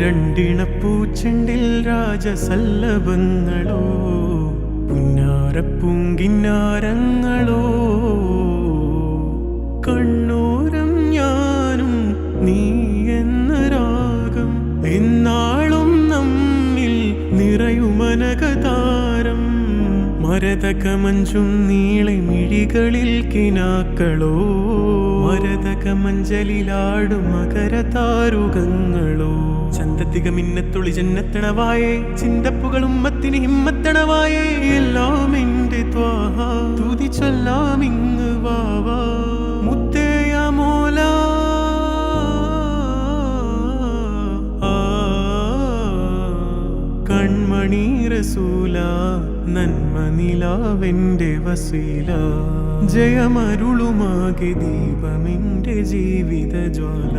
രണ്ടിണപ്പൂച്ചെണ്ടിൽ രാജസല്ലഭങ്ങളോ പുന്നാരപ്പൂങ്കിന്നാരങ്ങളോ കണ്ണോരം ഞാനും നീ എന്ന രാഗം എന്നാളും നമ്മിൽ നിറയുമനകതാരം മരതകമഞ്ചും നീളെ മിഴികളിൽ കിനാക്കളോ മരതകമഞ്ചലിലാടും മകരതാരുകങ്ങളോ ചന്തത്തിക മിന്നത്തുളി ജന്നത്തണവായേ ചിന്തപ്പുകളും മത്തിന് ഹിമ്മത്തണവായേ എല്ലാം എന്റെ ത്വാഹ തുതി ചൊല്ലാമിങ് വാവാ മുത്തേയ മോല കൺമണി റസൂല നന്മ നിലാവെന്റെ വസീല ജയമരുളുമാകെ ദീപമെന്റെ ജീവിത ജ്വാല